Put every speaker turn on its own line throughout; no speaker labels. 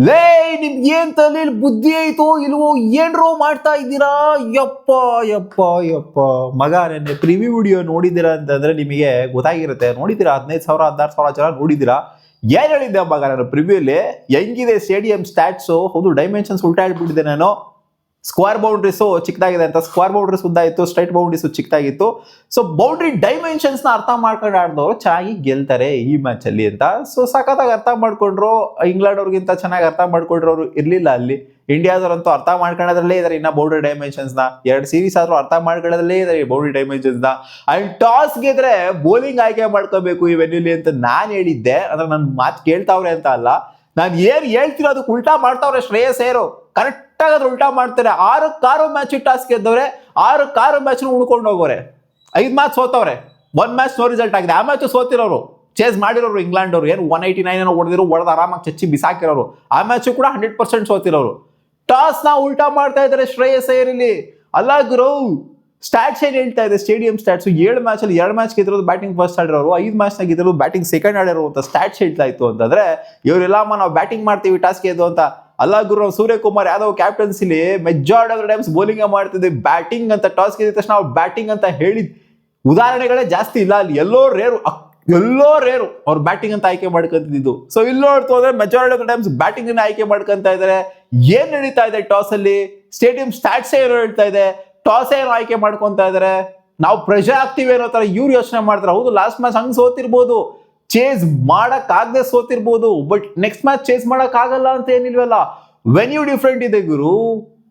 ಲೇ ನಿಮ್ಗೆ ಏನ್ ತಲೆಯಲ್ಲಿ ಬುದ್ಧಿ ಐತೋ ಇಲ್ವೋ ಏನ್ರೋ ಮಾಡ್ತಾ ಇದ್ದೀರಾ? ಯಪ್ಪ ಯಪ್ಪ ಯಪ್ಪ ಮಗ, ನೆನ್ನೆ ಪ್ರಿವ್ಯೂ ವಿಡಿಯೋ ನೋಡಿದ್ದೀರಾ ಅಂತಂದ್ರೆ ನಿಮಗೆ ಗೊತ್ತಾಗಿರುತ್ತೆ. ನೋಡಿದ್ದೀರಾ? 15,000 16,000 ಜನ ನೋಡಿದ್ದೀರಾ. ಏನ್ ಹೇಳಿದ್ದೆ ಮಗ ನಾನು ಪ್ರಿವ್ಯೂಲಿ? ಹೆಂಗಿದೆ ಸ್ಟೇಡಿಯಂ ಸ್ಟ್ಯಾಟ್ಸು? ಹೌದು, ಡೈಮೆನ್ಷನ್ಸ್ ಉಲ್ಟಾ ಹೇಳ್ಬಿಟ್ಟಿದ್ದೆ ನಾನು. ಸ್ಕ್ವೇರ್ ಬೌಂಡ್ರೀಸು ಚಿಕ್ಕದಾಗಿದೆ ಅಂತ. ಸ್ಕ್ವೇರ್ ಬೌಂಡ್ರೀಸ್ ಉದ್ದ ಇತ್ತು, ಸ್ಟ್ರೈಟ್ ಬೌಂಡ್ರೀಸು ಚಿಕ್ಕದಾಗಿತ್ತು. ಸೊ ಬೌಂಡ್ರಿ ಡೈಮೆನ್ಷನ್ಸ್ ನ ಅರ್ಥ ಮಾಡ್ಕೊಂಡು ಆಡಿದವರು ಚೆನ್ನಾಗಿ ಗೆಲ್ತಾರೆ ಈ ಮ್ಯಾಚ್ ಅಲ್ಲಿ ಅಂತ. ಸೊ ಸಖತ್ತಾಗಿ ಅರ್ಥ ಮಾಡ್ಕೊಂಡ್ರು. ಇಂಗ್ಲೆಂಡ್ ಅವ್ರಿಗಿಂತ ಚೆನ್ನಾಗಿ ಅರ್ಥ ಮಾಡ್ಕೊಂಡ್ರು ಅವರು ಇರ್ಲಿಲ್ಲ ಅಲ್ಲಿ. ಇಂಡಿಯಾದವ್ರಂತೂ ಅರ್ಥ ಮಾಡ್ಕೊಳ್ಳೋದ್ರಲ್ಲೇ ಇದಾರೆ ಇನ್ನ ಬೌಂಡ್ರಿ ಡೈಮೆನ್ಷನ್ಸ್ ನ. 2 ಸೀರೀಸ್ ಆದ್ರೂ ಅರ್ಥ ಮಾಡ್ಕೊಳ್ಳೋದ್ರಲ್ಲೇ ಇದಾರೆ ಬೌಂಡ್ರಿ ಡೈಮೆನ್ಷನ್ಸ್ ನ. ಅಂಡ್ ಟಾಸ್ ಗೆದ್ರೆ ಬೌಲಿಂಗ್ ಆಯ್ಕೆ ಮಾಡ್ಕೋಬೇಕು ಈ ವೆನ್ಯೂಲಿ ಅಂತ ನಾನ್ ಹೇಳಿದ್ದೆ. ಅಂದ್ರೆ ನನ್ ಮಾತು ಕೇಳ್ತಾವ್ರೆ ಅಂತ ಅಲ್ಲ, ನಾನು ಏನ್ ಹೇಳ್ತೀರೋ ಅದಕ್ಕೆ ಉಲ್ಟಾ ಮಾಡ್ತಾವ್ರೆ ಶ್ರೇಯಸ್ ಅಯ್ಯರ್. ಕರೆಕ್ಟ್ ಆಗಿ ಉಲ್ಟಾ ಮಾಡ್ತಾರೆ. 6 ಮ್ಯಾಚ್ ಟಾಸ್ ಗೆದ್ದವ್ರೆ, 6 ಮ್ಯಾಚ್ ಉಳ್ಕೊಂಡು ಹೋಗೋರೆ. 5 ಮ್ಯಾಚ್ ಸೋತವ್ರೆ, 1 ಮ್ಯಾಚ್ ನೋ ರಿಸಲ್ಟ್ ಆಗಿದೆ. ಆ ಮ್ಯಾಚ್ ಸೋತಿರೋರು, ಚೇಸ್ ಮಾಡಿರೋರು ಇಂಗ್ಲೆಂಡ್ ಅವರು. ಏನು 189 ಹೊಡೆದು ಆರಾಮಾಗಿ ಚಚ್ಚಿ ಬಿಸಾಕಿರೋರು. ಆ ಮ್ಯಾಚ್ ಕೂಡ 100% ಸೋತಿರೋರು. ಟಾಸ್ ನ ಉಲ್ಟಾ ಮಾಡ್ತಾ ಇದ್ದಾರೆ ಶ್ರೇಯಸ್ ಅಯ್ಯರ್ ಇಲ್ಲಿ. ಅಲ್ಲ ಗುರು, ಸ್ಟ್ಯಾಟ್ಸ್ ಏನ್ ಹೇಳ್ತಾ ಇದೆ? ಸ್ಟೇಡಿಯಂ ಸ್ಟ್ಯಾಟ್ಸ್ 7 ಮ್ಯಾಚ್ ಅಲ್ಲಿ 2 ಮ್ಯಾಚ್ ಗೆದ್ದಿರೋದು ಬ್ಯಾಟಿಂಗ್ ಫಸ್ಟ್ ಆಡಿರೋರು, 5 ಮ್ಯಾಚ್ ನಾಗ ಗೆದ್ದಿರೋದು ಬ್ಯಾಟಿಂಗ್ ಸೆಕೆಂಡ್ ಆಡಿರೋ ಅಂತ ಸ್ಟ್ಯಾಟ್ಸ್ ಹೇಳ್ತಾ ಇತ್ತು ಅಂತಂದ್ರೆ, ಇವರೆಲ್ಲಮ್ಮ ನಾವು ಬ್ಯಾಟಿಂಗ್ ಮಾಡ್ತೀವಿ ಟಾಸ್ ಗೆದ್ದು ಅಂತ. ಅಲ್ಲ ಗುರು, ಸೂರ್ಯಕುಮಾರ್ ಯಾದವ್ ಕ್ಯಾಪ್ಟನ್ಸಿಲಿ ಮೆಜಾರಿಟಿ ಆಫ್ ಟೈಮ್ಸ್ ಬೌಲಿಂಗ್ ಮಾಡ್ತಿದ್ದೆ. ಬ್ಯಾಟಿಂಗ್ ಅಂತ ಟಾಸ್ ಗೆದ್ದ ತಕ್ಷಣ ನಾವು ಬ್ಯಾಟಿಂಗ್ ಅಂತ ಹೇಳಿದ ಉದಾಹರಣೆಗಳೇ ಜಾಸ್ತಿ ಇಲ್ಲ ಅಲ್ಲಿ. ಎಲ್ಲೋ ರೇರು ಅವ್ರು ಬ್ಯಾಟಿಂಗ್ ಅಂತ ಆಯ್ಕೆ ಮಾಡ್ಕೊಂತಿದ್ದು. ಸೊ ಇಲ್ಲಿ ನೋಡ್ತು ಅಂದ್ರೆ ಮೆಜಾರಿಟಿ ಆಫ್ ಟೈಮ್ಸ್ ಬ್ಯಾಟಿಂಗ್ ಅನ್ನ ಆಯ್ಕೆ ಮಾಡ್ಕೊಂತ ಇದಾರೆ. ಏನ್ ನಡೀತಾ ಇದೆ ಟಾಸ್ ಅಲ್ಲಿ? ಸ್ಟೇಡಿಯಂ ಸ್ಟ್ಯಾಟ್ಸ್ ಏನೋ ಹೇಳ್ತಾ ಇದೆ, ಟಾಸ್ ಏನೋ ಆಯ್ಕೆ ಮಾಡ್ಕೊಂತ ಇದಾರೆ. ನಾವು ಪ್ರೆಷರ್ ಆಗ್ತೀವಿ ಅನ್ನೋ ತರ ಇವ್ರು ಯೋಚನೆ ಮಾಡ್ತಾರೆ. ಹೌದು, ಲಾಸ್ಟ್ ಮ್ಯಾಚ್ ಹಂಗ್ ಸೋತಿರ್ಬೋದು, ಚೇಸ್ ಮಾಡಕ್ ಆಗದೆ ಸೋತಿರ್ಬೋದು, ಬಟ್ ನೆಕ್ಸ್ಟ್ ಮ್ಯಾಚ್ ಚೇಸ್ ಮಾಡಕ್ ಆಗಲ್ಲ ಅಂತ ಏನಿಲ್ವಲ್ಲ. ವೆನ್ಯೂ ಡಿಫ್ರೆಂಟ್ ಇದೆ ಗುರು.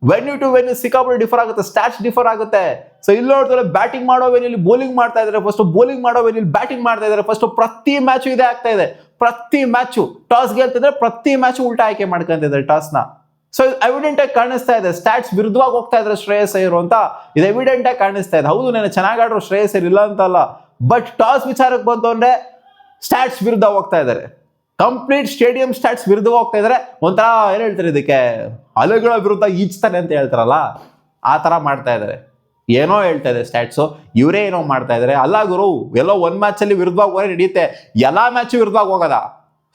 ವೆನ್ಯೂ ಟು ವೆನ್ಯೂ ಸಿಕ್ಕಾಪಟ್ಟೆ ಡಿಫರ್ ಆಗುತ್ತೆ, ಸ್ಟ್ಯಾಟ್ಸ್ ಡಿಫರ್ ಆಗುತ್ತೆ. ಸೊ ಇಲ್ಲಿ ನೋಡ್ತಾರೆ, ಬ್ಯಾಟಿಂಗ್ ಮಾಡೋ ವೆನ್ಯೂಲಿ ಬೌಲಿಂಗ್ ಮಾಡ್ತಾ ಇದಾರೆ ಫಸ್ಟ್, ಬೌಲಿಂಗ್ ಮಾಡೋ ವೆನ್ಯೂಲಿ ಬ್ಯಾಟಿಂಗ್ ಮಾಡ್ತಾ ಇದಾರೆ ಫಸ್ಟ್. ಪ್ರತಿ ಮ್ಯಾಚ್ ಇದೇ ಆಗ್ತಾ ಇದೆ. ಪ್ರತಿ ಮ್ಯಾಚು ಟಾಸ್ ಗೆಲ್ತಿದ್ರೆ ಪ್ರತಿ ಮ್ಯಾಚ್ ಉಲ್ಟಾ ಆಯ್ಕೆ ಮಾಡ್ಕೊಂತ ಇದ್ದಾರೆ ಟಾಸ್ ನ. ಸೊ ಎವಿಡೆಂಟ್ ಆಗಿ ಕಾಣಿಸ್ತಾ ಇದೆ, ಸ್ಟ್ಯಾಟ್ಸ್ ವಿರುದ್ಧವಾಗಿ ಹೋಗ್ತಾ ಇದ್ರೆ ಶ್ರೇಯಸ್ ಅಯ್ಯರ್ ಅಂತ. ಇದು ಎವಿಡೆಂಟ್ ಆಗಿ ಕಾಣಿಸ್ತಾ ಇದೆ. ಹೌದು, ನಾನು ಚೆನ್ನಾಗಿ ಆಡ್ರು ಶ್ರೇಯಸ್ ಅಯ್ಯರ್, ಇಲ್ಲ ಅಂತ ಅಲ್ಲ. ಬಟ್ ಟಾಸ್ ವಿಚಾರಕ್ಕೆ ಬಂತು ಅಂದ್ರೆ ಸ್ಟ್ಯಾಟ್ಸ್ ವಿರುದ್ಧ ಹೋಗ್ತಾ ಇದ್ದಾರೆ. ಕಂಪ್ಲೀಟ್ ಸ್ಟೇಡಿಯಂ ಸ್ಟ್ಯಾಟ್ಸ್ ವಿರುದ್ಧ ಹೋಗ್ತಾ ಇದಾರೆ. ಒಂಥರ ಏನ್ ಹೇಳ್ತಾರೆ ಇದಕ್ಕೆ, ಅಲೆಗಳ ವಿರುದ್ಧ ಈಜ್ತಾನೆ ಅಂತ ಹೇಳ್ತಾರಲ್ಲ, ಆ ತರ ಮಾಡ್ತಾ ಇದಾರೆ. ಏನೋ ಹೇಳ್ತಾ ಇದೆ ಸ್ಟ್ಯಾಟ್ಸು, ಇವರೇ ಏನೋ ಮಾಡ್ತಾ ಇದಾರೆ. ಅಲ್ಲ ಗುರು, ಎಲ್ಲೋ 1 ಮ್ಯಾಚ್ ಅಲ್ಲಿ ವಿರುದ್ಧವಾಗಿ ಹೋಗಿ ನಡೆಯುತ್ತೆ, ಎಲ್ಲಾ ಮ್ಯಾಚ್ ವಿರುದ್ಧವಾಗಿ ಹೋಗೋದ?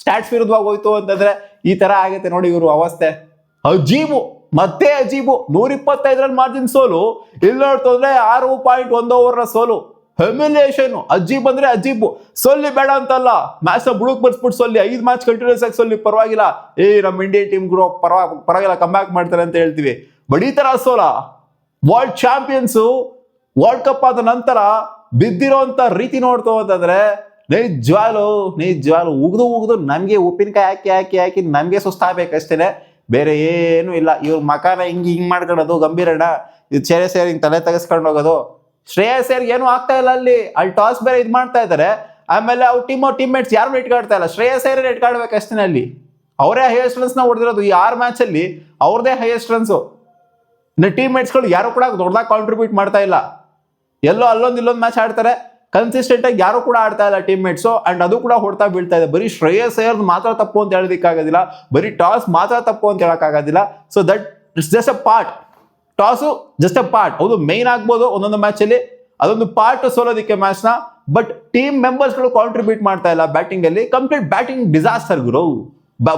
ಸ್ಟ್ಯಾಟ್ಸ್ ವಿರುದ್ಧವಾಗಿ ಹೋಯ್ತು ಅಂತಂದ್ರೆ ಈ ತರ ಆಗುತ್ತೆ ನೋಡಿ ಇವರು ಅವಸ್ಥೆ. ಅಜೀಬು, ಮತ್ತೆ ಅಜೀಬು. 125 ಮಾರ್ಜಿನ್ ಸೋಲು. ಇಲ್ಲಿ ನೋಡ್ತು ಅಂದ್ರೆ 6.1 ಓವರ್ ಸೋಲು. ಹ್ಯುಮಿಲಿಯೇಷನ್. ಅಜೀಬ್ ಅಂದ್ರೆ ಅಜೀಬು. ಸೊಲ್ಲಿ ಬೇಡ ಅಂತಲ್ಲ, ಮ್ಯಾಚ್ ನ ಬುಡಕ್ ಬರ್ಸ್ಬಿಟ್ಟು ಸೊಲ್ಲಿ. 5 ಮ್ಯಾಚ್ ಕಂಟಿನ್ಯೂಸ್ ಆಗಿ ಸೊಲ್ಲಿ, ಪರವಾಗಿಲ್ಲ. ನಮ್ಮ ಇಂಡಿಯನ್ ಟೀಮ್ ಗ್ರೋ ಪರವಾಗಿಲ್ಲ, ಕಮ್ ಬ್ಯಾಕ್ ಮಾಡ್ತಾರೆ ಅಂತ ಹೇಳ್ತೀವಿ. ಬಟ್ ಈ ತರ ಸೋಲ, ವರ್ಲ್ಡ್ ಚಾಂಪಿಯನ್ಸ್ ವರ್ಲ್ಡ್ ಕಪ್ ಆದ ನಂತರ ಬಿದ್ದಿರೋಂತ ರೀತಿ ನೋಡ್ತು ಅಂತಂದ್ರೆ ನಿಜವಾಗ್ಲು ಉಗ್ದು ನಮ್ಗೆ ಉಪ್ಪಿನಕಾಯಿ ಹಾಕಿ ನಮ್ಗೆ ಸುಸ್ತಾಗಬೇಕಷ್ಟೇನೆ, ಬೇರೆ ಏನು ಇಲ್ಲ. ಇವ್ರ ಮಕಾನ ಹಿಂಗ್ ಮಾಡ್ಕೊಳ್ಳೋದು, ಗಂಭೀರಣ್ಣ ಇದು ಶ್ರೇಯಸ್ ಅಯ್ಯರ್ ಹಿಂಗ್ ತಲೆ ತೆಗೆಸ್ಕೊಂಡು ಹೋಗೋದು. ಶ್ರೇಯಸ್ ಅಯ್ಯರ್ ಏನು ಆಗ್ತಾ ಇಲ್ಲ ಅಲ್ಲಿ ಟಾಸ್ ಬೇರೆ ಇದು ಮಾಡ್ತಾ ಇದಾರೆ. ಆಮೇಲೆ ಅವ್ರ ಟೀಮ್ಮೇಟ್ಸ್ ಯಾರು ಇಟ್ಕಾಡ್ತಾ ಇಲ್ಲ, ಶ್ರೇಯಸ್ ಅಯ್ಯರ್ ಇಟ್ಕಾಡ್ಬೇಕಷ್ಟೇ ಅಲ್ಲಿ. ಅವರೇ ಹೈಯೆಸ್ಟ್ ರನ್ಸ್ ನ ಹೊಡೆದಿರೋದು ಈ 6 ಮ್ಯಾಚ್ ಅಲ್ಲಿ, ಅವ್ರದೇ ಹೈಯೆಸ್ಟ್ ರನ್ಸ್. ಟೀಮ್ಮೇಟ್ಸ್ ಗಳು ಯಾರು ಕೂಡ ದೊಡ್ಡದಾಗಿ ಕಾಂಟ್ರಿಬ್ಯೂಟ್ ಮಾಡ್ತಾ ಇಲ್ಲ. ಎಲ್ಲೋ ಇಲ್ಲೊಂದು ಮ್ಯಾಚ್ ಆಡ್ತಾರೆ, ಕನ್ಸಿಸ್ಟೆಂಟ್ ಆಗಿ ಯಾರು ಕೂಡ ಆಡ್ತಾ ಇಲ್ಲ ಟೀಮ್ಮೇಟ್ಸು. ಅಂಡ್ ಅದು ಕೂಡ ಹೊಡ್ತಾ ಬೀಳ್ತಾ ಇದೆ. ಬರೀ ಶ್ರೇಯಸ್ ಅಯ್ಯರ್ ಮಾತ್ರ ತಪ್ಪು ಅಂತ ಹೇಳೋದಕ್ಕಾಗೋದಿಲ್ಲ, ಬರೀ ಟಾಸ್ ಮಾತ್ರ ತಪ್ಪು ಅಂತ ಹೇಳಕ್ಕಾಗೋದಿಲ್ಲ. So that it's just a part. Toss just a part. ಹೌದು, ಮೇನ್ ಆಗ್ಬೋದು ಒಂದೊಂದು ಮ್ಯಾಚ್ ಅಲ್ಲಿ, ಅದೊಂದು ಪಾರ್ಟ್ ಸೋಲೋದಕ್ಕೆ ಮ್ಯಾಚ್ ನ. ಬಟ್ ಟೀಮ್ ಮೆಂಬರ್ಸ್ ಗಳು ಕಾಂಟ್ರಿಬ್ಯೂಟ್ ಮಾಡ್ತಾ ಇಲ್ಲ ಬ್ಯಾಟಿಂಗ್ ಅಲ್ಲಿ. ಕಂಪ್ಲೀಟ್ ಬ್ಯಾಟಿಂಗ್ ಡಿಸಾಸ್ಟರ್ ಗುರು.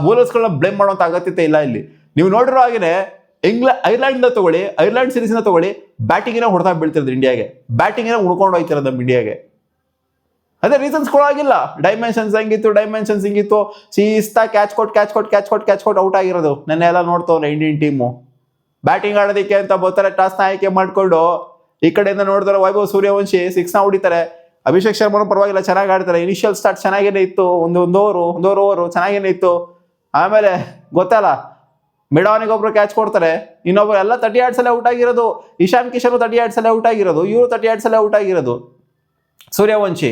ಬೌಲರ್ಸ್ ಗಳನ್ನ ಬ್ಲೇಮ್ ಮಾಡುವಂತ ಅಗತ್ಯತೆ ಇಲ್ಲ ಇಲ್ಲಿ. ನೀವು ನೋಡಿರೋ ಹಾಗೇನೆ ಐರ್ಲೆಂಡ್ ತಗೊಳ್ಳಿ, ಐರ್ಲೆಂಡ್ ಸೀರೀಸ್ ನ ತಗೊಳ್ಳಿ, ಬ್ಯಾಟಿಂಗ್ ಹೊಡ್ತಾ ಬೀಳ್ತಿರೋದು ಇಂಡಿಯಾಗೆ, ಬ್ಯಾಟಿಂಗ್ ಉಳ್ಕೊಂಡು ಹೋಗ್ತಿರೋದು ನಮ್ಮ ಇಂಡಿಯಾಗೆ. ಅದೇ ರೀಸನ್ಸ್ ಕೊಡೋಗಿಲ್ಲ. ಡೈಮೆನ್ಷನ್ಸ್ ಹಿಂಗಿತ್ತು, ಸೀಸ್ತಾ ಕ್ಯಾಚ್ ಕೊಟ್ ಔಟ್ ಆಗಿರೋದು. ನೆನ್ನೆ ಎಲ್ಲ ನೋಡ್ತವ್ರೆ ಇಂಡಿಯನ್ ಟೀಮು. ಬ್ಯಾಟಿಂಗ್ ಆಡೋದಕ್ಕೆ ಅಂತ ಬರ್ತಾರೆ, ಟಾಸ್ ನ ಆಯ್ಕೆ ಮಾಡ್ಕೊಂಡು. ಈ ಕಡೆಯಿಂದ ನೋಡಿದ್ರೆ ವೈಭವ್ ಸೂರ್ಯವಂಶಿ 6 ನ ಹೊಡಿತಾರೆ. ಅಭಿಷೇಕ್ ಶರ್ಮಾ ಪರವಾಗಿಲ್ಲ, ಚೆನ್ನಾಗಿ ಆಡ್ತಾರೆ. ಇನಿಷಿಯಲ್ ಸ್ಟಾರ್ಟ್ ಚೆನ್ನಾಗೇನೆ ಇತ್ತು, ಒಂದೂವರೆ ಓವರ್ ಚೆನ್ನಾಗೇನೆ ಇತ್ತು. ಆಮೇಲೆ ಗೊತ್ತಲ್ಲ, ಮಿಡಾನಿಗೊಬ್ರು ಕ್ಯಾಚ್ ಕೊಡ್ತಾರೆ, ಇನ್ನೊಬ್ರು ಎಲ್ಲ 38 ಸಲ ಔಟ್ ಆಗಿರೋದು. ಇಶಾನ್ ಕಿಶನ್ 38 ಸಲ ಔಟ್ ಆಗಿರೋದು, ಇವರು 38 ಸಲ ಔಟ್ ಆಗಿರೋದು ಸೂರ್ಯವಂಶಿ.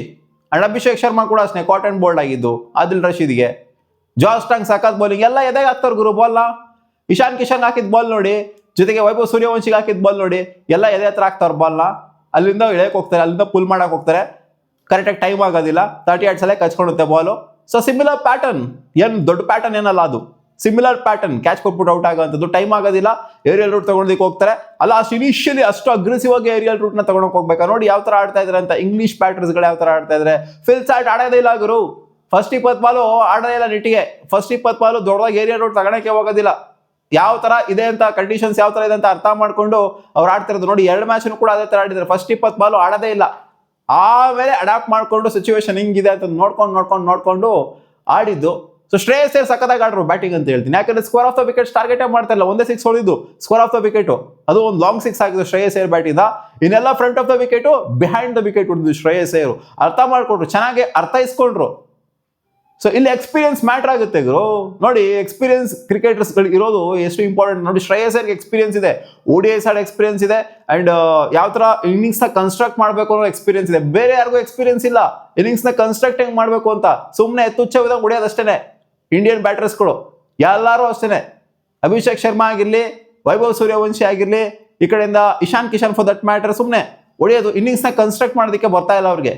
ಅಂಡ್ ಅಭಿಷೇಕ್ ಶರ್ಮಾ ಕೂಡ ಅಷ್ಟೇ ಕಾಟ್ ಅಂಡ್ ಬೋಲ್ಡ್ ಆಗಿದ್ದು. ಆದಿಲ್ ರಶೀದ್ಗೆ ಜಾಸ್ಟಾಂಗ್ ಸಖತ್ ಬೌಲಿಂಗ್ ಎಲ್ಲ ಎದೆಗೆ ಹಾಕ್ತಾರೆ ಗುರು ಬಾಲ್ನ. ಇಶಾನ್ ಕಿಶನ್ ಹಾಕಿದ್ ಬಾಲ್ ನೋಡಿ, ಜೊತೆಗೆ ವೈಭವ್ ಸೂರ್ಯವಂಶಿಗೆ ಹಾಕಿದ್ ಬಾಲ್ ನೋಡಿ, ಎಲ್ಲ ಎದೆ ಹತ್ರ ಹಾಕ್ತಾರ ಬಾಲ್ನ. ಅಲ್ಲಿಂದ ಇಳಕ್ ಹೋಗ್ತಾರೆ, ಅಲ್ಲಿಂದ ಪುಲ್ ಮಾಡಕ್ ಹೋಗ್ತಾರೆ. ಕರೆಕ್ಟಾಗಿ ಟೈಮ್ ಆಗೋದಿಲ್ಲ, 38 ಸಲ ಕಚ್ಕೊಳ್ಳುತ್ತೆ ಬಾಲು. ಸೊ ಸಿಮಿಲರ್ ಪ್ಯಾಟರ್ನ್, ಏನ್ ದೊಡ್ಡ ಪ್ಯಾಟರ್ನ್ ಏನಲ್ಲ ಅದು, ಸಿಮಿಲರ್ ಪ್ಯಾಟರ್ನ್. ಕ್ಯಾಚ್ ಕೊಟ್ಬಿಟ್ಟು ಔಟ್ ಆಗೋಂಥದ್ದು, ಟೈಮ್ ಆಗೋದಿಲ್ಲ, ಏರಿಯಲ್ ರೂಟ್ ತಗೊಂಡೋದಕ್ಕೆ ಹೋಗ್ತಾರೆ. ಅಲ್ಲ ಅಷ್ಟು ಇನಿಷಿಯಲಿ ಅಷ್ಟು ಅಗ್ರೆಸಿವ್ ಆಗಿ ಏರಿಯಲ್ ರೂಟ್ ನ ತಗೊಂಡೋಗಿ ಹೋಗ್ಬೇಕಾ? ನೋಡಿ ಯಾವ ತರ ಆಡ್ತಾ ಇದ್ರೆ ಅಂತ ಇಂಗ್ಲಿಷ್ ಬ್ಯಾಟರ್ಸ್ ಗಳು ಯಾವ ತರ ಆಡ್ತಾ ಇದ್ರೆ. ಫಿಲ್ ಸಾಲ್ಟ್ ಆಡೋದೇ ಇಲ್ಲ ಗುರು. ಫಸ್ಟ್ 20 ಬಾಲು ಆಡೋದೇ ಇಲ್ಲ ನೆಟ್ಟಿಗೆ. ಫಸ್ಟ್ 20 ಬಾಲು ದೊಡ್ಡದಾಗಿ ಏರಿಯಾ ರೋಡ್ ತಗೊಳಕ್ಕೆ ಹೋಗೋದಿಲ್ಲ. ಯಾವ ತರ ಇದೆ ಅಂತ ಕಂಡೀಷನ್ಸ್ ಯಾವ ತರ ಇದೆ ಅಂತ ಅರ್ಥ ಮಾಡ್ಕೊಂಡು ಅವ್ರು ಆಡ್ತಿರೋದು ನೋಡಿ. 2 ಮ್ಯಾಚ್ ಕೂಡ ಅದೇ ತರ ಆಡಿದ್ದಾರೆ. ಫಸ್ಟ್ 20 ಬಾಲು ಆಡೋದೇ ಇಲ್ಲ. ಆಮೇಲೆ ಅಡಾಪ್ಟ್ ಮಾಡ್ಕೊಂಡು ಸಿಚುವೇಶನ್ ಹಿಂಗಿದೆ ಅಂತ ನೋಡ್ಕೊಂಡು ಆಡಿದ್ದು. ಸೊ ಶ್ರೇಯಸ್ ಅಯ್ಯರ್ ಸಖತ್ತಾಗಿ ಆಡ್ರು ಬ್ಯಾಟಿಂಗ್ ಅಂತ ಹೇಳ್ತೀನಿ. ಯಾಕಂದ್ರೆ score of the wicket target ಮಾಡ್ತಾ ಇಲ್ಲ. ಒಂದೇ 6 ಹೊಡಿದ್ದು ಸ್ಕೋರ್ ಆಫ್ ದ ವಿಕೆಟ್. ಅದು ಒಂದು ಲಾಂಗ್ 6 ಆಗಿದ್ದು ಶ್ರೇಯಸ್ ಅಯ್ಯರ್ ಬ್ಯಾಟ್ ಇಂದ. ಇನ್ನೆಲ್ಲ front of the wicket, behind the wicket ಹೊಡೆದು ಶ್ರೇಯಸ್ ಅಯ್ಯರ್. ಅರ್ಥ ಮಾಡ್ಕೊಂಡ್ರು, ಚೆನ್ನಾಗಿ ಅರ್ಥೈಸ್ಕೊಂಡ್ರು. ಸೊ ಇಲ್ಲಿ ಎಕ್ಸ್ಪೀರಿಯನ್ಸ್ ಮ್ಯಾಟರ್ ಆಗುತ್ತೆ ಗುರು. ನೋಡಿ ಎಕ್ಸ್ಪೀರಿಯನ್ಸ್ ಕ್ರಿಕೆಟರ್ಸ್ ಇರೋದು ಎಷ್ಟು ಇಂಪಾರ್ಟೆಂಟ್ ನೋಡಿ. ಶ್ರೇಯಸ್ ಅಯ್ಯರ್ಗೆ ಎಕ್ಸ್ಪೀರಿಯನ್ಸ್ ಇದೆ, ODI ಸೈಡ್ ಎಕ್ಸ್ಪೀರಿಯನ್ಸ್ ಇದೆ, ಅಂಡ್ ಯಾವ ತರ ಇನ್ನಿಂಗ್ಸ್ ನ ಕನ್ಸ್ಟ್ರಕ್ಟ್ ಮಾಡಬೇಕು ಅನ್ನೋ ಎಕ್ಸ್ಪೀರಿಯನ್ಸ್ ಇದೆ. ಬೇರೆ ಯಾರಿಗೂ ಎಕ್ಸ್ಪೀರಿಯನ್ಸ್ ಇಲ್ಲ ಇನ್ನಿಂಗ್ಸ್ ನ ಕನ್ಸ್ಟ್ರಕ್ಟ್ ಹೆಂಗ್ ಮಾಡಬೇಕು ಅಂತ. ಸುಮ್ಮನೆ ಎತ್ತುಚ್ಚವಿದಾಗ ಹೊಡೆಯೋದಷ್ಟೇನೆ ಇಂಡಿಯನ್ ಬ್ಯಾಟರ್ಸ್ಗಳು ಎಲ್ಲರೂ ಅಷ್ಟೇನೆ. ಅಭಿಷೇಕ್ ಶರ್ಮಾ ಆಗಿರ್ಲಿ, ವೈಭವ್ ಸೂರ್ಯವಂಶಿ ಆಗಿರ್ಲಿ, ಈ ಕಡೆಯಿಂದ Ishan Kishan for that matter, ಸುಮ್ಮನೆ ಹೊಡೆಯೋದು. ಇನ್ನಿಂಗ್ಸ್ ನ ಕನ್ಸ್ಟ್ರಕ್ಟ್ ಮಾಡೋದಕ್ಕೆ ಬರ್ತಾ ಇಲ್ಲ ಅವ್ರಿಗೆ.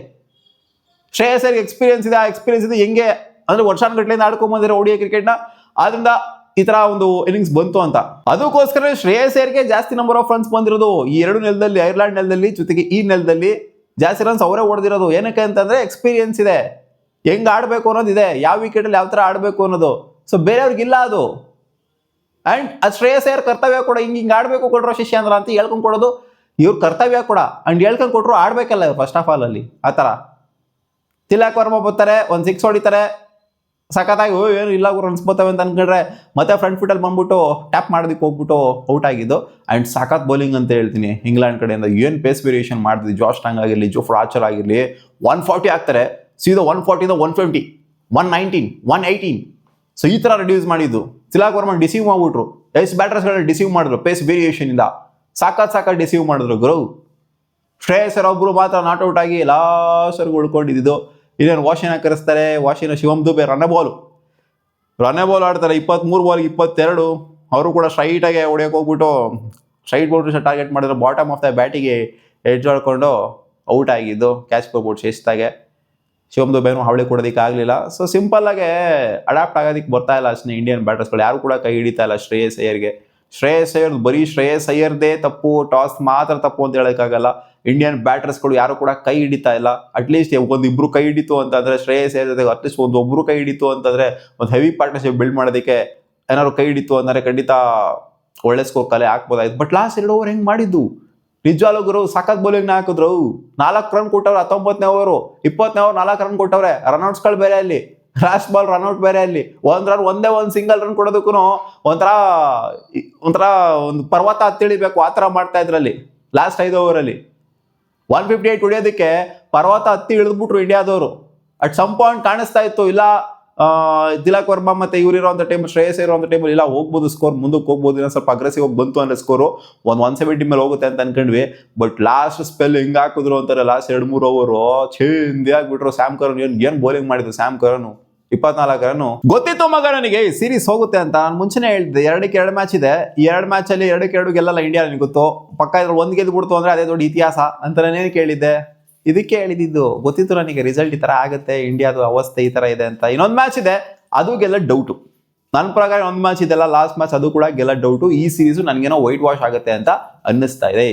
ಶ್ರೇಯಸ್ ಅಯ್ಯರ್ಗೆ ಎಕ್ಸ್ಪೀರಿಯನ್ಸ್ ಇದೆ. ಆ ಎಕ್ಸ್ಪೀರಿಯನ್ಸ್ ಇದೆ ಹೆಂಗೆ ಅಂದ್ರೆ ವರ್ಷಾನುಗಟ್ಲೆಯಿಂದ ಆಡ್ಕೊಂಬಂದಿರೋ ODI ಕ್ರಿಕೆಟ್ನ. ಆದ್ರಿಂದ ಈ ತರ ಒಂದು ಇನ್ನಿಂಗ್ಸ್ ಬಂತು ಅಂತ. ಅದಕ್ಕೋಸ್ಕರ ಶ್ರೇಯಸ್ ಅಯ್ಯರ್ಗೆ ಜಾಸ್ತಿ ನಂಬರ್ ಆಫ್ ರನ್ಸ್ ಬಂದಿರೋದು ಈ 2 ನೆಲದಲ್ಲಿ, ಐರ್ಲೆಂಡ್ ನೆಲದಲ್ಲಿ, ಜೊತೆಗೆ ಈ ನೆಲದಲ್ಲಿ ಜಾಸ್ತಿ ರನ್ಸ್ ಅವರೇ ಹೊಡೆದಿರೋದು. ಏನಕ್ಕೆ ಅಂತಂದ್ರೆ ಎಕ್ಸ್ಪೀರಿಯನ್ಸ್ ಇದೆ, ಹೆಂಗ್ ಆಡ್ಬೇಕು ಅನ್ನೋದಿದೆ, ಯಾವ ವಿಕೆಟ್ ಅಲ್ಲಿ ಯಾವ ತರ ಆಡ್ಬೇಕು ಅನ್ನೋದು. ಸೊ ಬೇರೆಯವ್ರಿಗಿಲ್ಲ ಅದು. ಅಂಡ್ ಅದು ಶ್ರೇಯಸ್ ಅಯ್ಯರ್ ಕರ್ತವ್ಯ ಕೂಡ. ಹಿಂಗ್ ಆಡ್ಬೇಕು ಕೊಡ್ರೋ ಶಿಷ್ಯಾಂದ್ರ ಅಂತ ಹೇಳ್ಕೊಂಡ್ ಕೊಡೋದು ಇವ್ರ ಕರ್ತವ್ಯ ಕೂಡ. ಅಂಡ್ ಹೇಳ್ಕೊಂಡ್ ಕೊಟ್ರು ಆಡ್ಬೇಕಲ್ಲ ಇವ್ರು ಫಸ್ಟ್ ಆಫ್ ಆಲ್ ಅಲ್ಲಿ. ಆ ತರ ತಿಲಕ್ ವರ್ಮಾ ಬರ್ತಾರೆ, ಒಂದು 6 ಹೊಡಿತಾರೆ, ಸಖತ್ತಾಗಿ ಏನು ಇಲ್ಲ ರನ್ಸ್ ಬರ್ತವೆ ಅಂತ ಅನ್ಕೊಂಡ್ರೆ ಮತ್ತೆ ಫ್ರಂಟ್ ಫುಟ್ ಅಲ್ಲಿ ಬಂದ್ಬಿಟ್ಟು ಟ್ಯಾಪ್ ಮಾಡೋದಕ್ಕೆ ಹೋಗ್ಬಿಟ್ಟು ಔಟ್ ಆಗಿದ್ದು. ಅಂಡ್ ಸಖತ್ ಬೌಲಿಂಗ್ ಅಂತ ಹೇಳ್ತೀನಿ ಇಂಗ್ಲೆಂಡ್ ಕಡೆಯಿಂದ. ಏನು ಪೇಸ್ ವೇರಿಯೇಷನ್ ಮಾಡ್ತಿದ್ವಿ. ಜಾಶ್ ಟಾಂಗ್ ಆಗಿರಲಿ, ಜೋಫ್ರಾ ಆರ್ಚರ್ ಆಗಿರಲಿ, 140 ಆಗ್ತಾರೆ ಸೀದಾ 140 120, 119, 118. ಸೊ ಈ ತರ ರಿಡ್ಯೂಸ್ ಮಾಡಿದ್ದು. ತಿಲಕ್ ವರ್ಮಾ ಡಿಸೀವ್ ಮಾಡ್ಬಿಟ್ರು. ಎಷ್ಟು ಬ್ಯಾಟರ್ಸ್ಗಳನ್ನ ಡಿಸೀವ್ ಮಾಡಿದ್ರು ಪೇಸ್ ವೇರಿಯೇಷನ್ ಇಂದ. ಸಾಕತ್ ಡಿಸೀವ್ ಮಾಡಿದ್ರು ಗುರು. ಶ್ರೇಯಸ್ ಅಯ್ಯರ್ ಒಬ್ರು ಮಾತ್ರ ನಾಟ್ ಔಟ್ ಆಗಿ ಲಾಸ್ಟ್ವರೆಗೂ ಉಳ್ಕೊಂಡಿದ್ದು. ಇನ್ನೇನು ವಾಶಿನ ಕರೆಸ್ತಾರೆ. ವಾಶಿನ ಶಿವಮ್ ದುಬೆ ರನ್ನೇ ಬಾಲ್ ಆಡ್ತಾರೆ. 23 ಬಾಲ್ಗೆ 22. ಅವರು ಕೂಡ ಸ್ಟ್ರೈಟಾಗಿ ಹೊಡೆಯೋಕೆ ಹೋಗ್ಬಿಟ್ಟು ಸ್ಟ್ರೈಟ್ ಬೌಂಡ್ರಿ ಟಾರ್ಗೆಟ್ ಮಾಡಿದ್ರು. ಬಾಟಮ್ ಆಫ್ ದ ಬ್ಯಾಟಿಗೆ ಎಡ್ಜ್ ಹೊಡ್ಕೊಂಡು ಔಟ್ ಆಗಿದ್ದು. ಕ್ಯಾಚ್ ಕೊಟ್ಬಿಟ್ಟು ಶಿಸ್ತಾಗೆ. ಶಿವಮ್ ದುಬೆನೂ ಹಾವಳಿ ಕೊಡೋದಕ್ಕೆ ಆಗಲಿಲ್ಲ. ಸೊ ಸಿಂಪಲ್ ಆಗಿ ಅಡಾಪ್ಟ್ ಆಗೋದಕ್ಕೆ ಬರ್ತಾ ಇಲ್ಲ ಅಷ್ಟೇ ಇಂಡಿಯನ್ ಬ್ಯಾಟರ್ಸ್ಗಳು. ಯಾರು ಕೂಡ ಕೈ ಹಿಡಿತಾ ಇಲ್ಲ ಶ್ರೇಯಸ್ ಅಯ್ಯರ್ಗೆ. ಶ್ರೇಯಸ್ ಅಯ್ಯರ್ ಬರೀ ಶ್ರೇಯಸ್ ಅಯ್ಯರ್ದೇ ತಪ್ಪು, ಟಾಸ್ ಮಾತ್ರ ತಪ್ಪು ಅಂತ ಹೇಳೋಕ್ಕಾಗಲ್ಲ. ಇಂಡಿಯನ್ ಬ್ಯಾಟರ್ಸ್ಗಳು ಯಾರು ಕೂಡ ಕೈ ಹಿಡಿತಾ ಇಲ್ಲ. ಅಟ್ಲೀಸ್ಟ್ ಒಂದಿಬ್ರು ಕೈ ಹಿಡಿತು ಅಂತಂದ್ರೆ ಶ್ರೇಯಸ್ ಅಯ್ಯರ್ ಜೊತೆಗೆ ಅಟ್ಲೀಸ್ಟ್ ಒಬ್ಬರು ಕೈ ಹಿಡಿತು ಅಂತಂದ್ರೆ ಒಂದು ಹೆವಿ ಪಾರ್ಟ್ನರ್ಶಿಪ್ ಬಿಲ್ಡ್ ಮಾಡೋದಕ್ಕೆ ಏನಾದ್ರು ಕೈ ಹಿಡಿತು ಅಂದ್ರೆ ಖಂಡಿತ ಒಳ್ಳೆ ಸ್ಕೋರ್ ಕಲೆ ಹಾಕ್ಬೋದಾಯ್ತು. ಬಟ್ ಲಾಸ್ಟ್ 2 ಓವರ್ ಹೆಂಗ್ ಮಾಡಿದ್ದು ನಿಜವಾಗ್ಲೂ ಗುರು. ಸಖತ್ ಬೌಲಿಂಗ್ ಹಾಕಿದ್ರು. 4 ರನ್ ಕೊಟ್ಟವ್ರೆ 19ನೇ ಓವರು. 20ನೇ ಓವರ್ 4 ರನ್ ಕೊಟ್ಟವ್ರೆ. ರನ್ಔಟ್ಸ್ಗಳು ಬೇರೆ ಅಲ್ಲಿ, ಲಾಸ್ಟ್ ಬಾಲ್ ರನ್ಔಟ್ ಬೇರೆ ಅಲ್ಲಿ. ಒಂದೇ ಒಂದು ಸಿಂಗಲ್ ರನ್ ಕೊಡೋದಕ್ಕೂ ಒಂಥರ ಒಂದು ಪರ್ವತ ಹತ್ತಿಳಿಬೇಕು ಆ ಥರ ಮಾಡ್ತಾ ಇದ್ರಲ್ಲಿ ಲಾಸ್ಟ್ 5 ಓವರಲ್ಲಿ. 158 ಹೊಡಿಯೋದಕ್ಕೆ ಪರ್ವತ ಹತ್ತಿ ಇಳಿದ್ಬಿಟ್ರು ಇಂಡಿಯಾದವರು. ಅಟ್ ಸಮ್ ಪಾಯಿಂಟ್ ಕಾಣಿಸ್ತಾ ಇತ್ತು ಇಲ್ಲ ತಿಲಕ್ ವರ್ಮಾ ಮತ್ತೆ ಇವರಿರೋಂಥ ಟೈಮ್, ಶ್ರೇಯಸ್ ಇರೋಂಥ ಟೈಮಲ್ಲಿ ಇಲ್ಲ ಹೋಗ್ಬೋದು, ಸ್ಕೋರ್ ಮುಂದಕ್ಕೆ ಹೋಗ್ಬೋದು, ಇನ್ನೊಂದು ಸ್ವಲ್ಪ ಅಗ್ರೆಸಿವ್ ಆಗಿ ಬಂತು ಅಂದ್ರೆ ಸ್ಕೋರು 170 ಮೇಲೆ ಹೋಗುತ್ತೆ ಅಂತ ಅನ್ಕೊಂಡ್ವಿ. ಬಟ್ ಲಾಸ್ಟ್ ಸ್ಪೆಲ್ ಹಿಂಗೆ ಹಾಕಿದ್ರು ಅಂತಾರೆ. ಲಾಸ್ಟ್ 2-3 ಓವರು ಚೇಂದಿ ಆಗ್ಬಿಟ್ರು. ಸ್ಯಾಮ್ ಕರನ್ ಏನ್ ಬೌಲಿಂಗ್ ಮಾಡಿದ್ರು ಸ್ಯಾಮ್ ಕರನ್. 24 ರನ್ನು. ಗೊತ್ತಿತ್ತು ಮಗ ನನಗೆ ಈ ಸೀರೀಸ್ ಹೋಗುತ್ತೆ ಅಂತ. ನಾನು ಮುಂಚೆನೇ ಹೇಳಿದ್ದೆ 2-2 ಮ್ಯಾಚ್ ಇದೆ. ಈ 2 ಮ್ಯಾಚಲ್ಲಿ 2-2 ಗೆಲ್ಲಲ್ಲ ಇಂಡಿಯಾ. ನನಗೆ ಗೊತ್ತು ಪಕ್ಕ ಇದ್ರಲ್ಲಿ 1 ಗೆದ್ದು ಬಿಡ್ತು ಅಂದ್ರೆ ಅದೇ ದೊಡ್ಡ ಇತಿಹಾಸ ಅಂತ ನಾನೇನು ಕೇಳಿದ್ದೆ. ಇದಕ್ಕೆ ಹೇಳಿದ್ದು ಗೊತ್ತಿತ್ತು ನನಗೆ ರಿಸಲ್ಟ್ ಈ ತರ ಆಗುತ್ತೆ, ಇಂಡಿಯಾದ ಅವಸ್ಥೆ ಈ ತರ ಇದೆ ಅಂತ. ಇನ್ನೊಂದು ಮ್ಯಾಚ್ ಇದೆ ಅದು ಗೆಲ್ಲ ಡೌಟು. ನನ್ನ ಪ್ರಕಾರ ಒಂದು ಮ್ಯಾಚ್ ಇದೆಲ್ಲ ಲಾಸ್ಟ್ ಮ್ಯಾಚ್, ಅದು ಕೂಡ ಗೆಲ್ಲ ಡೌಟು. ಈ ಸೀರೀಸು ನನಗೇನೋ ವೈಟ್ ವಾಶ್ ಆಗುತ್ತೆ ಅಂತ ಅನ್ನಿಸ್ತಾ ಇದೆ.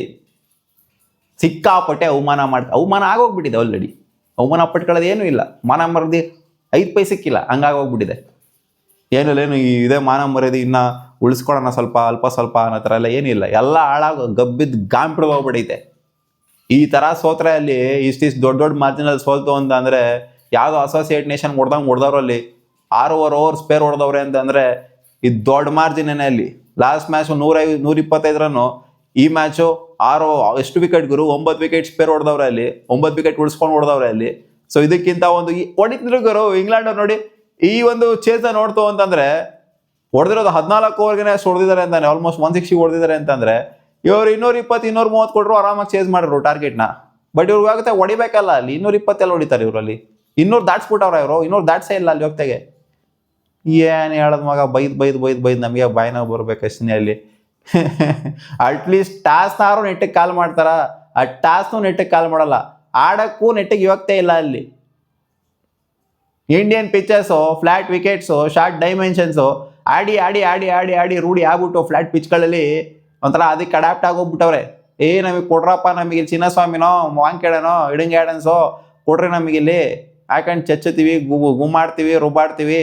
ಸಿಕ್ಕಾಪಟ್ಟೆ ಅವಮಾನ ಆಗೋಗ್ಬಿಟ್ಟಿದೆ ಆಲ್ರೆಡಿ. ಅವಮಾನ ಪಟ್ಕೊಳ್ಳೋದು ಏನೂ ಇಲ್ಲ. ಮಾನ ಮರದಿ 5 ಪೈಸಕ್ಕಿಲ್ಲ, ಹಂಗಾಗೋಗ್ಬಿಟ್ಟಿದೆ. ಏನಿಲ್ಲೇನು ಇದೇ ಮಾನ ಮರ್ಯಾದೆ ಇನ್ನ ಉಳಿಸ್ಕೊಳ್ಳೋಣ ಅಲ್ಪ ಸ್ವಲ್ಪ ಅನ್ನೋ ಥರ ಎಲ್ಲ ಏನಿಲ್ಲ. ಎಲ್ಲ ಹಾಳಾಗೋ ಗಬ್ಬಿದ್ದು ಗಾಂಪಿಡ್ ಹೋಗ್ಬಿಡೈತೆ. ಈ ಥರ ಸೋತ್ರೆ ಅಲ್ಲಿ ಇಷ್ಟಿಷ್ಟು ದೊಡ್ಡ ಮಾರ್ಜಿನಲ್ಲಿ ಸೋಲ್ತು ಅಂತ ಅಂದರೆ ಯಾವುದೋ ಅಸೋಸಿಯೇಟ್ ನೇಷನ್ ಹೊಡೆದವ್ರು ಅಲ್ಲಿ 6 ಓವರ್ ಸ್ಪೇರ್ ಹೊಡೆದವ್ರೆ ಅಂತಂದರೆ ಇದು ದೊಡ್ಡ ಮಾರ್ಜಿನೇನೆ ಅಲ್ಲಿ. ಲಾಸ್ಟ್ ಮ್ಯಾಚ್ 125 ರನ್ನು, ಈ ಮ್ಯಾಚು 6 ಎಷ್ಟು ವಿಕೆಟ್ ಗುರು, 9 ವಿಕೆಟ್ ಸ್ಪೇರ್ ಹೊಡೆದವ್ರೆ ಅಲ್ಲಿ, 9 ವಿಕೆಟ್ ಉಳಿಸ್ಕೊಂಡು ಹೊಡೆದವ್ರೆ ಅಲ್ಲಿ. ಸೊ ಇದಕ್ಕಿಂತ ಒಂದು ಹೊಡಿತಿದ್ರು ಗುರು ಇಂಗ್ಲೆಂಡ್ ಅವ್ರು. ನೋಡಿ ಈ ಒಂದು ಚೇತ ನೋಡ್ತು ಅಂತಂದ್ರೆ ಹೊಡೆದಿರೋದು 14 ಓವರ್ಗೆ ಅಷ್ಟು ಹೊಡೆದಿದ್ದಾರೆ ಅಂತಾನೆ, ಆಲ್ಮೋಸ್ಟ್ 160 ಹೊಡೆದಿದ್ದಾರೆ ಅಂತಂದ್ರೆ ಇವರು 220 230 ಕೊಟ್ಟರು ಆರಾಮಾಗಿ ಚೇಸ್ ಮಾಡಿದ್ರು ಟಾರ್ಗೆಟ್ನ. ಬಟ್ ಇವ್ರಿಗಾಗುತ್ತೆ ಹೊಡಿಬೇಕಲ್ಲ ಅಲ್ಲಿ. 220 ಎಲ್ಲ ಹೊಡಿತಾರೆ ಇವರಲ್ಲಿ. 200 ದಾಟ್ಸ್ಬಿಟ್ಟವ್ರ ಇವರು. 200 ದಾಟ್ಸೇ ಇಲ್ಲ ಅಲ್ಲಿ ಹೋಗ್ತಾಗೆ. ಏನು ಹೇಳೋದು ಮಗ, ಬೈದ್ ನಮಗೆ ಬಾಯಿನ ಬರ್ಬೇಕಷ್ಟೇ ಅಲ್ಲಿ. ಅಟ್ಲೀಸ್ಟ್ ಟಾಸ್ನಾರು ನೆಟ್ಟಿಗೆ ಕಾಲ್ ಮಾಡ್ತಾರ, ಆ ಟಾಸ್ನು ನೆಟ್ಟಿಗೆ ಕಾಲ್ ಮಾಡಲ್ಲ. ಆಡಕ್ಕೂ ನೆಟ್ಟಿಗೆ ಹೋಗ್ತಾ ಇಲ್ಲ ಅಲ್ಲಿ. Indian pitches, flat wickets, short dimensions ಆಡಿ ರೂಢಿ ಆಗ್ಬಿಟ್ಟು ಫ್ಲಾಟ್ ಪಿಚ್ಗಳಲ್ಲಿ ಒಂಥರ ಅದಕ್ಕೆ ಅಡಾಪ್ಟ್ ಆಗೋಗ್ಬಿಟ್ಟವ್ರೆ. ನಮಗೆ ಕೊಡ್ರಪ್ಪ, ನಮಗೆ ಚಿನ್ನಸ್ವಾಮಿನೋ, ವಾಂಕೆಡನೋ, ಇಡಂಗ್ಯಾಡನ್ಸೋ ಕೊಡ್ರಿ ನಮಗಿಲ್ಲಿ ಯಾಕಂಡು ಚೆಚ್ಚುತ್ತೀವಿ, ಗುಮ್ಮಾಡ್ತೀವಿ, ರುಬ್ಬಾಡ್ತೀವಿ.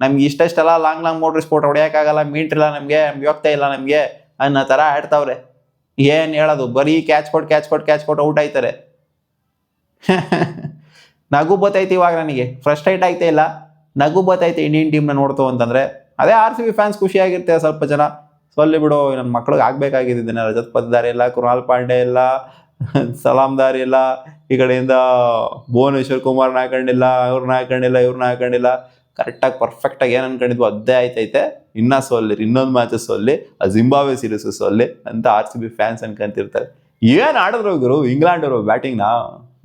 ನಮ್ಗೆ ಇಷ್ಟೆಲ್ಲ ಲಾಂಗ್ ಮೋಟ್ರ್ ಸ್ಪೋರ್ಟ್ ಹೊಡೆಯೋಕ್ಕಾಗಲ್ಲ, ಮೀಟ್ರಿಲ್ಲ ನಮಗೆ, ಯೋಗ್ತಾ ಇಲ್ಲ ನಮಗೆ ಅನ್ನೋ ಥರ ಆಡ್ತಾವ್ರೆ. ಏನು ಹೇಳೋದು, ಬರೀ ಕ್ಯಾಚ್ ಕೊಟ್ಟು ಔಟ್ ಆಯ್ತಾರೆ. ನಗು ಬತ್ತೈತೆ ಇವಾಗ ನನಗೆ, ಫ್ರಸ್ಟ್ರೇಟ್ ಆಯ್ತಾ ಇಲ್ಲ, ನಗು ಬತ್ತೈತೆ ಇಂಡಿಯನ್ ಟೀಮ್ನ ನೋಡ್ತು ಅಂತಂದರೆ. ಅದೇ RCB ಫ್ಯಾನ್ಸ್ ಖುಷಿಯಾಗಿರ್ತಾರೆ ಸ್ವಲ್ಪ ಜನ. ಸೊಲ್ಲಿ ಬಿಡು, ನನ್ನ ಮಕ್ಳಿಗೆ ಆಗಬೇಕಾಗಿದ್ದೇನೆ. ರಜತ್ ಪತ್ದಾರಿ ಇಲ್ಲ, ಕೃಣಾಲ್ ಪಾಂಡೆ ಇಲ್ಲ, ಸಲಾಮ್ದಾರ್ ಇಲ್ಲ, ಈ ಕಡೆಯಿಂದ ಭುವನೇಶ್ವರ್ ಕುಮಾರ್ನ ಹಾಕೊಂಡಿಲ್ಲ, ಇವ್ರನ್ನ ಹಾಕೊಂಡಿಲ್ಲ. ಕರೆಕ್ಟಾಗಿ ಪರ್ಫೆಕ್ಟಾಗಿ ಏನು ಅನ್ಕೊಂಡಿದ್ವು ಅದೇ ಆಯ್ತೈತೆ. ಇನ್ನೂ ಸೋಲ್ಲಿ, ಇನ್ನೊಂದು ಮ್ಯಾಚಸ್ ಸೋಲ್ಲಿ, ಜಿಂಬಾಬ್ವೆ ಸೀರೀಸು ಸೋಲ್ಲಿ ಅಂತ RCB ಫ್ಯಾನ್ಸ್ ಅನ್ಕೊಂತಿರ್ತಾರೆ. ಏನು ಆಡಿದ್ರು ಗುರು ಇಂಗ್ಲೆಂಡ್ ಅವರು ಬ್ಯಾಟಿಂಗ್ನ.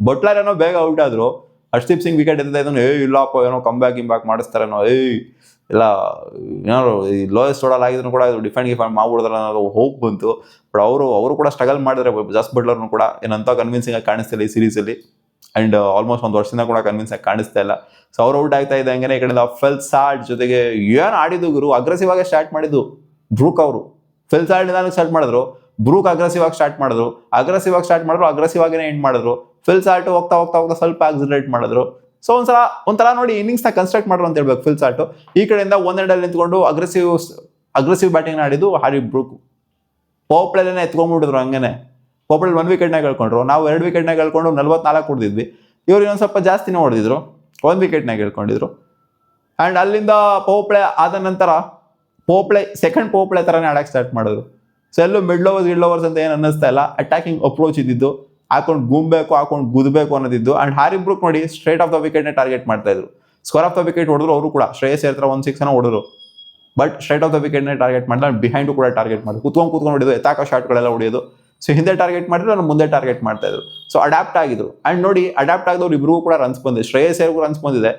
ಬಟ್ಲರ್ ಏನೋ ಬೇಗ ಔಟ್ ಆದ್ರು, ಹರ್ಷದೀಪ್ ಸಿಂಗ್ ವಿಕೆಟ್ ಎತ್ತಿದ್ದೋ ಇಲ್ಲಪ್ಪ ಏನೋ ಕಂಬ್ಯಾಕ್ ಮಾಡಿಸ್ತಾರೇನೋ, ಇಲ್ಲ ಏನಾದ್ರು ಈ ಲೋಯೆಸ್ಟ್ ಓಡಲ್ ಆಗಿದ್ರು ಕೂಡ ಡಿಫೆಂಡ್ ಮಾಡ್ಬಿಡ್ತಾರೆ ಅನ್ನೋದು ಹೋಪ್ ಬಂತು. ಬಟ್ ಅವರು ಕೂಡ ಸ್ಟ್ರಗಲ್ ಮಾಡಿದ್ರೆ, ಜಸ್ ಬಟ್ಲರ್ನು ಕೂಡ ಏನಂತ ಕನ್ವಿನ್ಸಿಂಗ್ ಆಗಿ ಕಾಣಿಸ್ತಿಲ್ಲ ಈ ಸೀರೀಸಲ್ಲಿ. ಆ್ಯಂಡ್ ಆಲ್ಮೋಸ್ಟ್ ಒಂದು ವರ್ಷದಿಂದ ಕೂಡ ಕನ್ವಿನ್ಸ್ ಆಗಿ ಕಾಣಿಸ್ತಾ ಇಲ್ಲ. ಸೊ ಅವ್ರು ಔಟ್ ಆಗ್ತಾ ಇದೆ. ಹಂಗೆ ಈ ಕಡೆಯಿಂದ ಫೆಲ್ಸಾಲ್ಟ್ ಜೊತೆಗೆ ಏನು ಆಡಿದ್ದು ಗುರು, ಅಗ್ರೆಸಿವ್ ಆಗಿ ಸ್ಟಾರ್ಟ್ ಮಾಡಿದ್ದು ಬ್ರೂಕ್ ಅವರು. ಫೆಲ್ಸಾಲ್ಟ್ ನಿಧಾನಕ್ಕೆ ಸ್ಟಾರ್ಟ್ ಮಾಡಿದ್ರು, ಬ್ರೂಕ್ ಅಗ್ರೆಸಿವ್ ಆಗಿ ಸ್ಟಾರ್ಟ್ ಮಾಡಿದ್ರು, ಅಗ್ರೆಸಿವ್ ಆಗಿನೇ ಎಂಡ್ ಮಾಡಿದ್ರು. ಫೆಲ್ಸಾಲ್ಟ್ ಹೋಗ್ತಾ ಸ್ವಲ್ಪ ಆಕ್ಸಿಲರೇಟ್ ಮಾಡಿದ್ರು. ಸೊ ಒಂಥರ ನೋಡಿ ಇನ್ನಿಂಗ್ಸ್ನ ಕನ್ಸ್ಟ್ರಕ್ಟ್ ಮಾಡ್ರು ಅಂತ ಹೇಳ್ಬೇಕು ಫೆಲ್ಸಾಲ್ಟು. ಈ ಕಡೆಯಿಂದ ಒಂದೆರಡಲ್ಲಿ ನಿಂತ್ಕೊಂಡು ಅಗ್ರೆಸಿವ್ ಬ್ಯಾಟಿಂಗ್ ಆಡಿದ್ದು ಹಾರಿ ಬ್ರೂಕ್. ಪೋಪ್ಳೆಲ್ಲೇ ಎತ್ಕೊಂಡ್ಬಿಟ್ಟಿದ್ರು. ಹಂಗೇನೆ ಪೋಪ್ಳೆಲ್ 1 ವಿಕೆಟ್ನಾಗ ಹೇಳ್ಕೊಂಡ್ರು, ನಾವು 2 ವಿಕೆಟ್ನಾಗ ಹೇಳ್ಕೊಂಡು 44 ಹೊಡೆದಿದ್ವಿ. ಇವ್ರು ಇನ್ನೊಂದು ಸ್ವಲ್ಪ ಜಾಸ್ತಿನೇ ಹೊಡೆದಿದ್ರು, 1 ವಿಕೆಟ್ನಾಗ ಹೇಳ್ಕೊಂಡಿದ್ರು. ಆ್ಯಂಡ್ ಅಲ್ಲಿಂದ ಪೋಪ್ಳೆ ಆದ ನಂತರ ಸೆಕೆಂಡ್ ಪೋಪ್ಳೆ ಥರನೇ ಆಡಕ್ಕೆ ಸ್ಟಾರ್ಟ್ ಮಾಡಿದ್ರು. ಸೊ ಎಲ್ಲೂ ಮಿಡ್ಲ್ ಓವರ್ಸ್ ಅಂತ ಏನು ಅನ್ನಿಸ್ತಾ ಇಲ್ಲ. ಅಟ್ಯಾಕಿಂಗ್ ಅಪ್ರೋಚ್ ಇದ್ದಿದ್ದು, ಹಾಕೊಂಡು ಗುದ್ದಬೇಕು ಅನ್ನೋದಿದ್ದು. ಆ್ಯಂಡ್ ಹಾರಿ ಬ್ರೂಕ್ ನೋಡಿ ಸ್ಟ್ರೈಟ್ ಆಫ್ ದ ವಿಕೆಟ್ನೇ ಟಾರ್ಗೆಟ್ ಮಾಡ್ತಾ ಇದ್ರು. ಸ್ಕ್ವೇರ್ ಆಫ್ ದ ವಿಕೆಟ್ ಹೊಡೆದ್ರು ಅವರು ಕೂಡ. ಶ್ರೇಯಸ್ ಅಯ್ಯರ್ 1 6 ಹೊಡೆದ್ರು, ಬಟ್ ಸ್ಟ್ರೈಟ್ ಆಫ್ ದ ವಿಕೆಟ್ನೇ ಟಾರ್ಗೆಟ್ ಮಾಡಿದ್ರೆ. ಬಿಹೈಂಡು ಕೂಡ ಟಾರ್ಗೆಟ್ ಮಾಡಿದ್ರು, ಕೂತ್ಕೊಂಡು ಹೊಡೆಯೋದು, ಎತ್ತಾಕೋ ಶಾಟ್ಗಳೆಲ್ಲ ಹೊಡೆಯೋದು. ಸೊ ಹಿಂದೆ ಟಾರ್ಗೆಟ್ ಮಾಡಿದ್ರು, ನಾನು ಮುಂದೆ ಟಾರ್ಗೆಟ್ ಮಾಡ್ತಾ ಇದ್ರು. ಸೊ ಅಡ್ಯಾಪ್ಟ್ ಆಗಿದ್ರು. ಆ್ಯಂಡ್ ನೋಡಿ ಅಡ್ಯಾಪ್ಟ್ ಆಗಿದವ್ರು ಇಬ್ರಿಗೂ ಕೂಡ ರನ್ಸ್ ಬಂದಿದೆ. ಶ್ರೇಯಸ್ ಅಯ್ಯರ್ಗೂ ರನ್ಸ್ ಬಂದಿದೆ,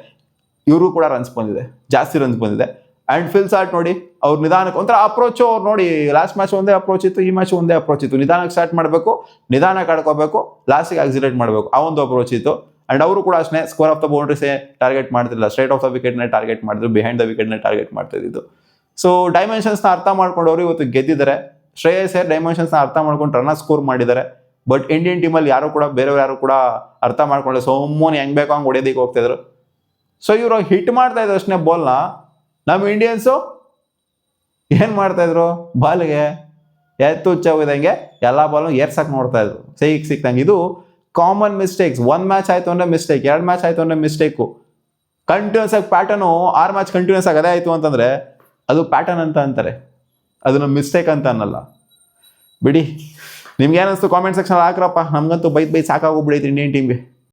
ಇವ್ರಿಗೂ ಕೂಡ ರನ್ಸ್ ಬಂದಿದೆ, ಜಾಸ್ತಿ ರನ್ಸ್ ಬಂದಿದೆ. ಆ್ಯಂಡ್ ಫೆಲ್ಸಾಲ್ಟ್ ನೋಡಿ ಅವ್ರು ನಿಧಾನಕ್ಕೆ ಒಂಥರ ಅಪ್ರೋಚು. ಅವ್ರು ನೋಡಿ ಲಾಸ್ಟ್ ಮ್ಯಾಚ್ ಒಂದೇ ಅಪ್ರೋಚ್ ಇತ್ತು, ಈ ಮ್ಯಾಚ್ ಒಂದೇ ಅಪ್ರೋಚ್ ಇತ್ತು. ನಿಧಾನಕ್ಕೆ ಸ್ಟಾರ್ಟ್ ಮಾಡಬೇಕು, ನಿಧಾನಕ್ಕೆ ಆಡ್ಕೋಬೇಕು, ಲಾಸ್ಟಿಗೆ ಆಕ್ಸಿಲೇಟ್ ಮಾಡಬೇಕು, ಆ ಒಂದು ಅಪ್ರೋಚ್ ಇತ್ತು. ಆ್ಯಂಡ್ ಅವರು ಕೂಡ ಅಷ್ಟೇ ಸ್ಕೋರ್ ಆಫ್ ದ ಬೌಂಡ್ರೀಸೇ ಟಾರ್ಗೆಟ್ ಮಾಡ್ತಿಲ್ಲ, ಸ್ಟ್ರೈಟ್ ಆಫ್ ದ ವಿಕೆಟ್ನೇ ಟಾರ್ಗೆಟ್ ಮಾಡಿದ್ರು, ಬಿಹೈಂಡ್ ದ ವಿಕೆಟ್ನೇ ಟಾರ್ಗೆಟ್ ಮಾಡ್ತಾ ಇದ್ದು. ಸೊ ಡೈಮೆನ್ಷನ್ಸ್ನ ಅರ್ಥ ಮಾಡ್ಕೊಂಡವರು ಇವತ್ತು ಗೆದ್ದಿದ್ದಾರೆ. ಶ್ರೇಯಸ್ ಅಯ್ಯರ್ ಡೈಮೆನ್ಷನ್ಸ್ನ ಅರ್ಥ ಮಾಡ್ಕೊಂಡು ರನ್ನ ಸ್ಕೋರ್ ಮಾಡಿದ್ದಾರೆ. ಬಟ್ ಇಂಡಿಯನ್ ಟೀಮಲ್ಲಿ ಬೇರೆಯವ್ರು ಯಾರು ಕೂಡ ಅರ್ಥ ಮಾಡ್ಕೊಂಡೆ ಸೋಮೋನ್ ಹೆಂಗ್ ಬೇಕೋ ಹಂಗೆ ಹೊಡೆಯೋದಕ್ಕೆ ಹೋಗ್ತಿದ್ರು. ಸೊ ಇವರು ಹಿಟ್ ಮಾಡ್ತಾ ಇದ್ರು ಅಷ್ಟೇ ಬಾಲ್ನ. ನಮ್ಮ ಇಂಡಿಯನ್ಸು ಏನು ಮಾಡ್ತಾಯಿದ್ರು, ಬಾಲ್ಗೆ ಎತ್ತುಚ್ಚೋಗಿದಂಗೆ ಎಲ್ಲ ಬಾಲ್ನು ಏರ್ಸಕ್ಕೆ ನೋಡ್ತಾ ಇದ್ರು, ಸಿಕ್ತಂಗೆ. ಇದು ಕಾಮನ್ ಮಿಸ್ಟೇಕ್ಸ್. 1 ಮ್ಯಾಚ್ ಆಯಿತು ಅಂದರೆ ಮಿಸ್ಟೇಕ್, 2 ಮ್ಯಾಚ್ ಆಯಿತು ಅಂದರೆ ಮಿಸ್ಟೇಕು. ಕಂಟಿನ್ಯೂಸ್ ಆಗಿ ಪ್ಯಾಟರ್ನು 6 ಮ್ಯಾಚ್ ಕಂಟಿನ್ಯೂಸ್ ಆಗಿ ಅದೇ ಆಯಿತು ಅಂತಂದರೆ ಅದು ಪ್ಯಾಟರ್ನ್ ಅಂತ ಅಂತಾರೆ, ಅದನ್ನು ಮಿಸ್ಟೇಕ್ ಅಂತ ಅನ್ನಲ್ಲ. ಬಿಡಿ, ನಿಮ್ಗೆ ಏನಿಸ್ತು ಕಾಮೆಂಟ್ ಸೆಕ್ಷನ್ ಹಾಕ್ರಪ್ಪ. ನಮಗಂತೂ ಬೈದು ಸಾಕಾಗೋಗ್ಬಿಡೈತೆ ಇಂಡಿಯನ್ ಟೀಮ್ಗೆ.